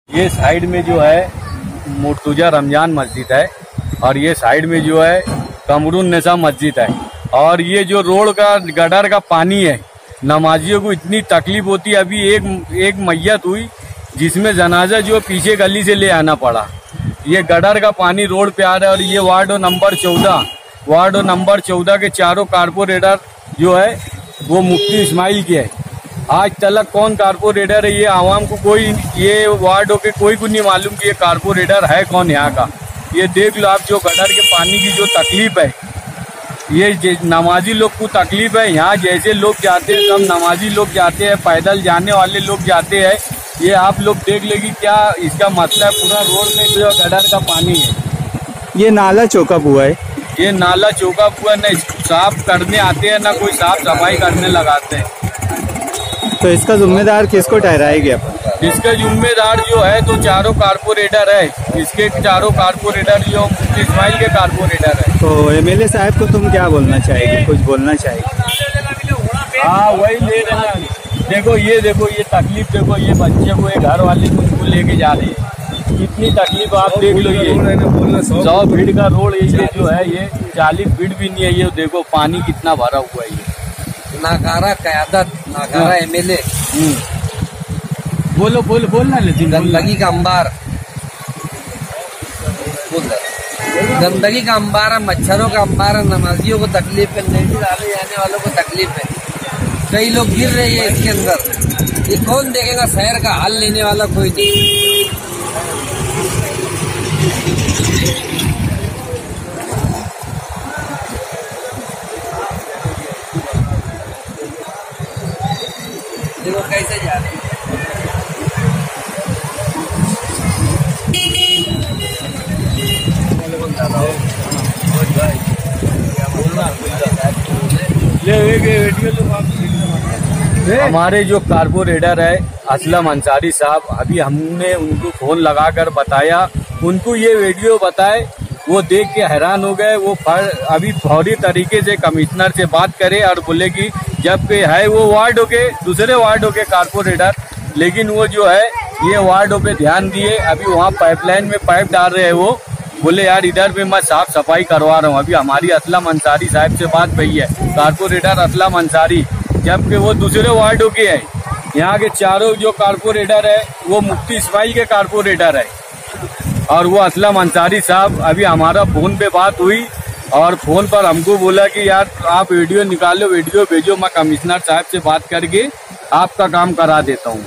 ये साइड में जो है मुर्तुजा रमजान मस्जिद है और ये साइड में जो है कमरुन निसा मस्जिद है। और ये जो रोड का गटर का पानी है, नमाजियों को इतनी तकलीफ होती है। अभी एक मैयत हुई जिसमें जनाजा जो पीछे गली से ले आना पड़ा। ये गटर का पानी रोड पे आ रहा है। और ये वार्ड नंबर 14 के चारों कारपोरेटर जो है वो मुफ्ती इस्माइल के है। आज तक कौन कारपोरेटर है ये आवाम को कोई, ये वार्डों के कोई को नहीं मालूम कि ये कारपोरेटर है कौन यहाँ का। ये देख लो आप, जो गटर के पानी की जो तकलीफ है, ये नमाजी लोग को तकलीफ है। यहाँ जैसे लोग जाते हैं, सब नमाजी लोग जाते हैं, पैदल जाने वाले लोग जाते हैं। ये आप लोग देख ले कि क्या इसका मसला है। पूरा रोड में जो गटर का पानी है, ये नाला चौका हुआ है। ये नाला चौका हुआ, न साफ करने आते हैं, न कोई साफ सफाई करने लगाते हैं। तो इसका जिम्मेदार किसको ठहराएगी आप? इसका जिम्मेदार जो है तो चारों कारपोरेटर है। इसके चारों कारपोरेटर जो मुफ्ती इस्माइल के कारपोरेटर है। तो एमएलए साहब को तुम क्या बोलना चाहेगी? कुछ बोलना चाहेगी? हाँ, वही ले रहे हैं। देखो ये तकलीफ देखो, ये बच्चे को, ये घर वाले को उनको लेके जा रही है। कितनी तकलीफ आप देख लो। ये 100 फीट का रोड, ये जो है ये 40 फीट भी नहीं है। ये देखो पानी कितना भरा हुआ है। ये नाकारा क़यादत, नाकारा एमएलए। बोलना लेकिन गंदगी का अंबार, गंदगी का अंबार है, मच्छरों का अंबार है। नमाजियों को तकलीफ है, लेडीज आने जाने वालों को तकलीफ है। कई लोग गिर रहे हैं इसके अंदर। ये कौन देखेगा? शहर का हाल लेने वाला कोई नहीं। देखो कैसे जा रहे हैं। हमारे जो कारपोरेटर है असलम अंसारी साहब, अभी हमने उनको फोन लगाकर बताया, उनको ये वीडियो बताए, वो देख के हैरान हो गए। वो अभी फौरी तरीके से कमिश्नर से बात करे और बोले कि जबकि है वो वार्डों के, दूसरे वार्डों के कारपोरेटर, लेकिन वो जो है ये वार्डों पे ध्यान दिए। अभी वहाँ पाइपलाइन में पाइप डाल रहे हैं। वो बोले यार इधर पे मैं साफ सफाई करवा रहा हूँ। अभी हमारी असलम अंसारी साहब से बात हुई है, कारपोरेटर असलम अंसारी, जबकि वो दूसरे वार्डों के है। यहाँ के चारों जो कारपोरेटर है वो मुफ्ती इस्माइल के कारपोरेटर है। और वो असलम अंसारी साहब, अभी हमारा फोन पे बात हुई और फोन पर हमको बोला कि यार आप वीडियो निकालो, वीडियो भेजो, मैं कमिश्नर साहब से बात करके आपका काम करा देता हूँ।